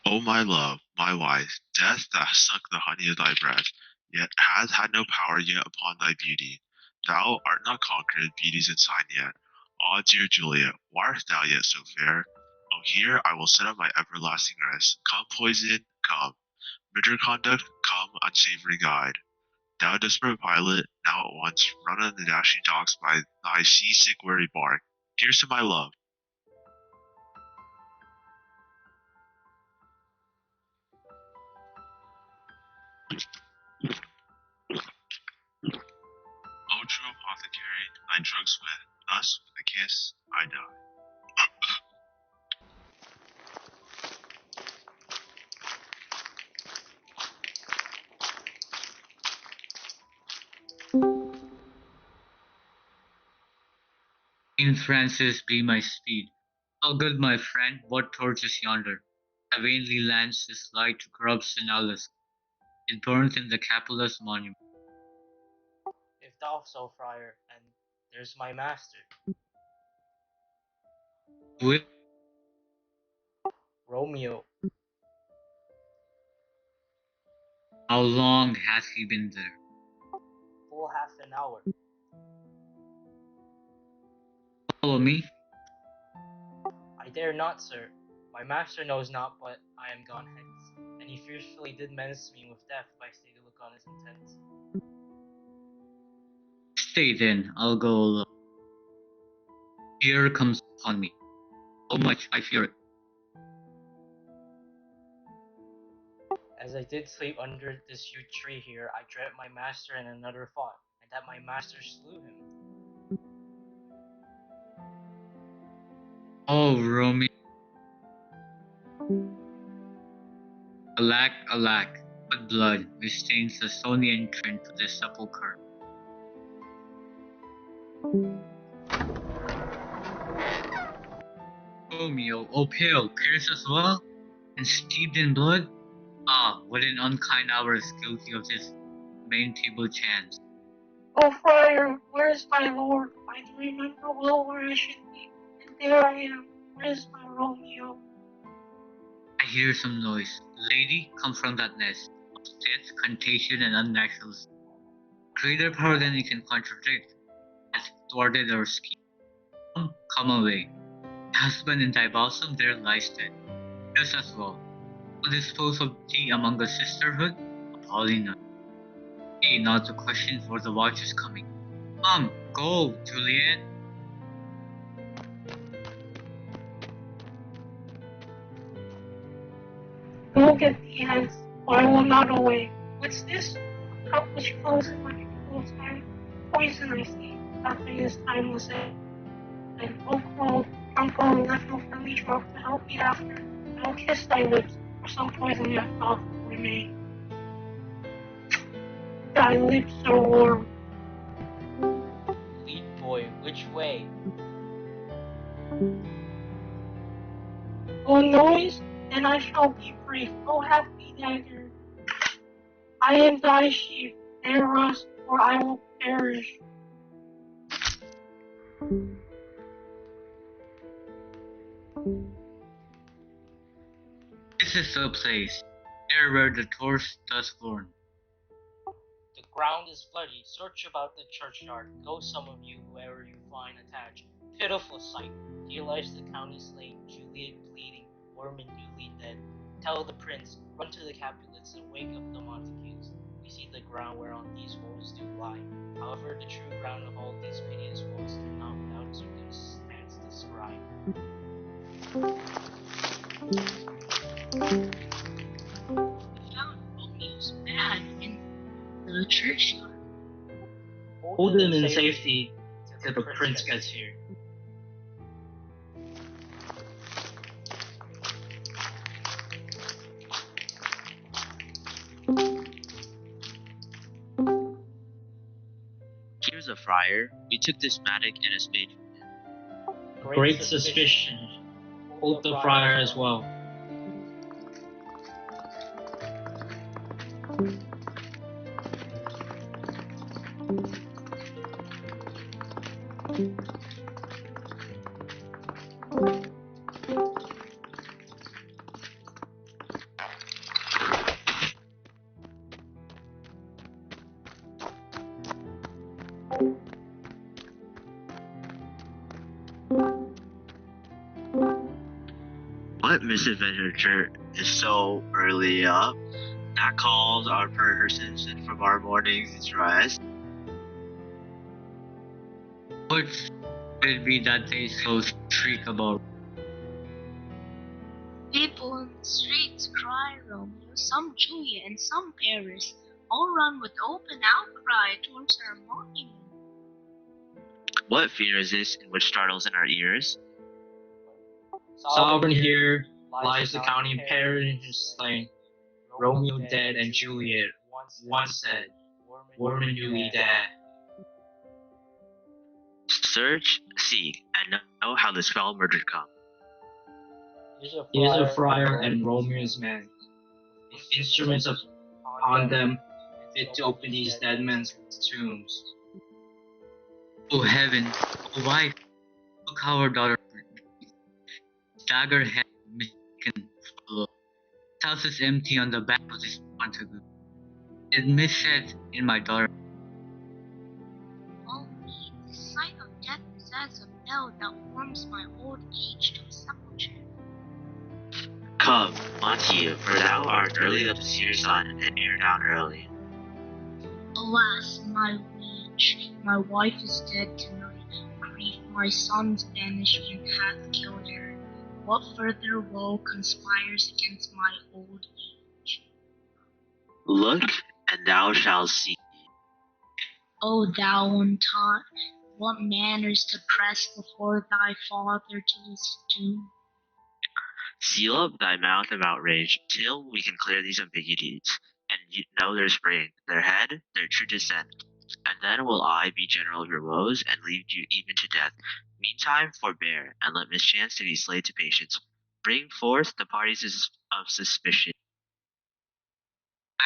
O my love, my wife, death that sucked the honey of thy breath, yet has had no power yet upon thy beauty. Thou art not conquered, beauty's ensign yet. Ah, dear Juliet, why art thou yet so fair? Oh, here I will set up my everlasting rest. Come, poison, come. Bitter conduct, come, unsavory guide. Thou desperate pilot, now at once run on the dashing docks by thy seasick weary bark. Here's to my love. O true apothecary, thy drugs with, thus with a kiss I die. Saint Francis be my speed. Oh good my friend, what torch is yonder? I vainly lance this light to corrupt Sinalus. It burns in the Capulus monument. If thou so, friar, and there's my master, With Romeo. how long has he been there? Full half an hour. Follow me. I dare not, sir. My master knows not but I am gone hence, and he fearfully did menace me with death if I stay to look on his intents. Stay then, I'll go alone. Fear comes upon me. So much I fear it. As I did sleep under this huge tree here, I dreamt my master and another fought, and that my master slew him. Oh, Romeo. Alack, alack, what blood which stains the stony entrance to this sepulchre. Romeo, O pale, pierced as well, and steeped in blood? Ah, what an unkind hour is guilty of this lamentable chance. Oh, friar, where is my lord? I do remember well where I should be, and there I am. Where is my Romeo? I hear some noise. Lady, come from that nest of death, contagion, and unnatural. Greater power than you can contradict has thwarted our scheme. Come away. Husband in thy bosom there lies dead. Just as well. I'll dispose of thee among the sisterhood of holy nuns. Hey, not a question, for the watch is coming. Come, go, Juliet. Go get the hence, or I will not away. What's this? A cup which flows in my people's hand. Poison, I see. Nothing is timeless. And oh, cold, uncle, and left no friendly drop to help me after. I will kiss thy lips, for some poison yet doth remain. Thy lips are warm. Lead boy, which way? O noise, then I shall be brief. O happy dagger. I am thy sheep, there rust, or I will perish. This is the place, there where the torch does burn. The ground is bloody. Search about the churchyard. Go, some of you, whoever you find attached. Pitiful sight. Here lies the county slain, Juliet bleeding, Ormond newly dead. Tell the prince, run to the Capulets and wake up the Montagues. We see the ground whereon these woes do lie. However, the true ground of all these piteous woes cannot without circumstance describe. We found Romeo's bag in the churchyard. Hold him in safety till the prince gets here. Here's a friar. We took this mattock and a spade. Great suspicion. Hold the friar as well. misadventure is so early up. That calls our persons from our morning's rest. What would be that they so shriek about? People in the streets cry Romeo, some Juliet, and some Paris, all run with open outcry towards our monument. What fear is this in which startles in our ears? Sovereign here lies the county Paris slain, Romeo dead and Juliet once dead, warm and newly dead. Search, seek, and know how this foul murder come. He is a friar and Romeo's man, with instruments upon them fit to open these dead men's tombs. Oh heaven, oh wife, look how our daughter dagger head mistaken for love. This house is empty on the back of this Montague. It missaid in my daughter. Oh me, the sight of death is as a bell that warms my old age to a sepulture. Come, Montague, for thou art early up to see your son, and ere down early. Alas, my liege, my wife is dead tonight. Grief, my son's banishment hath killed her. What further woe conspires against my old age? Look, and thou shalt see. O thou untaught, what manners to press before thy father to his tomb? Seal up thy mouth of outrage, till we can clear these ambiguities, and you know their spring, their head, their true descent. And then will I be general of your woes, and lead you even to death. Meantime, forbear, and let mischance to be slain to patience. Bring forth the parties of suspicion.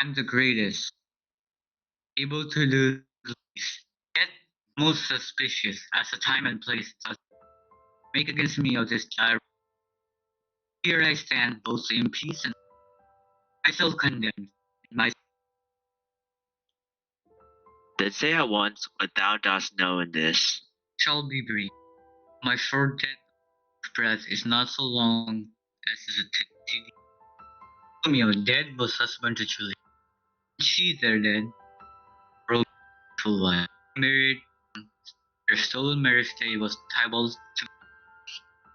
I'm the greatest, able to do the least, yet most suspicious as the time and place does make against me of this gyre. Here I stand both in peace and myself condemned, and my Then say at once what thou dost know in this. shall be brief. My short death breath is not so long as is a tedious. Romeo dead was husband to Juliet. She there dead, Romeo full wife. Married, their stolen marriage day was Tybalt's to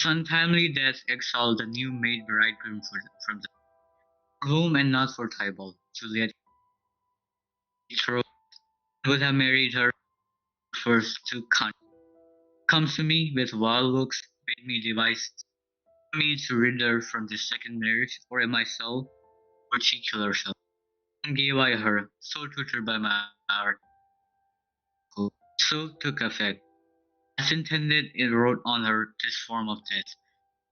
his untimely death exiled the new made bridegroom from the room and not for Tybalt. Juliet betrothed would have married her first to comes to me with wild looks, bid me devise means to rid her from this second marriage, or am I so, or she kill herself? And gave I her, so tutored by my art, so took effect. As intended, it wrote on her this form of death.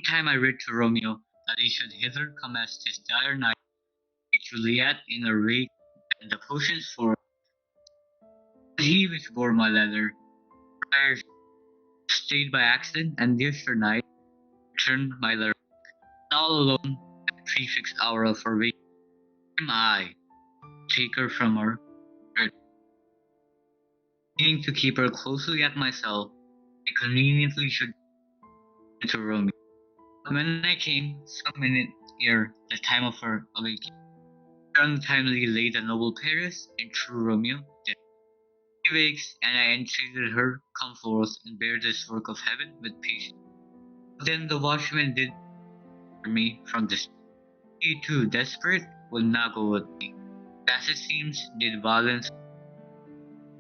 Time I writ to Romeo that he should hither come as this dire night, with Juliet in a rage, and the potions for he which bore my letter, prior stayed by accident, and this night returned my letter. All alone at prefixed hour of her wait, am I, take her from her, meaning to keep her closely at myself, I conveniently should to Romeo. When I came, some minute ere the time of her awakening, untimely lay the noble Paris and true Romeo dead. She wakes, and I entreated her come forth and bear this work of heaven with patience. Then the watchman did me from this. He too, desperate, would not go with me. As it seems, did violence.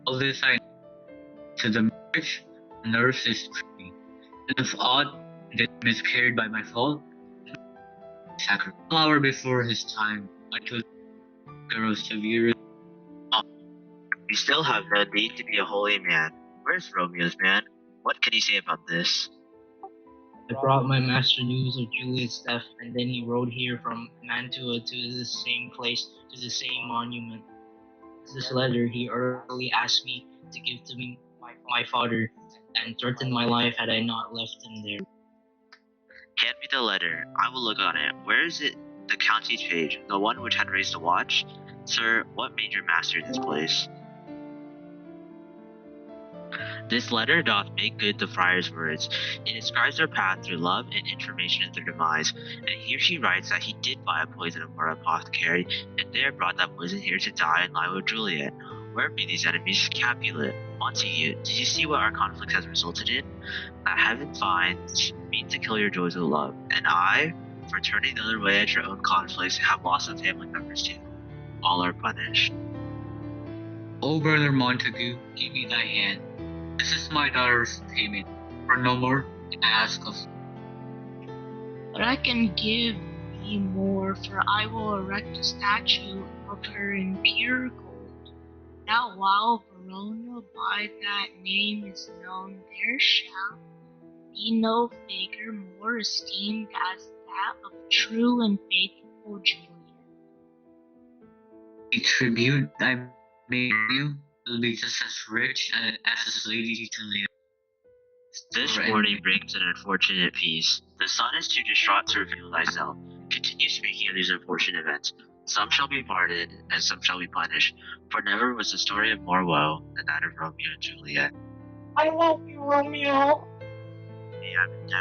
All this I know. To the marriage, the nurse is free. And if aught that miscarried by my fault, sacrifice. An hour before his time, I took the severe. We still have no need to be a holy man. Where's Romeo's man? What can he say about this? I brought my master news of Juliet's death, and then he rode here from Mantua to the same place, to the same monument. This letter he early asked me to give to me my father, and threatened my life had I not left him there. Hand me the letter. I will look on it. Where is it? The county's page, the one which had raised the watch? Sir, what made your master this place? This letter doth make good the friar's words. It describes their path through love and information of their demise. And here she writes that he did buy a poison of our apothecary, and there brought that poison here to die and lie with Juliet. Where be these enemies? Capulet. Montague, did you see what our conflict has resulted in? That heaven finds means to kill your joys of love, and I, for turning the other way at your own conflicts, have lost some family members too. All are punished. O brother Montague, give me thy hand. This is my daughter's payment, for no more can I ask of you. But I can give thee more, for I will erect a statue of her in pure gold. That while Verona by that name is known, there shall be no figure more esteemed as that of true and faithful Juliet. The tribute I made you will be just as rich as his lady Juliet. This warning brings an unfortunate peace. The sun is too distraught to reveal thyself. Continue speaking of these unfortunate events. Some shall be pardoned, and some shall be punished. For never was the story of more woe than that of Romeo and Juliet. I love you, Romeo. May I be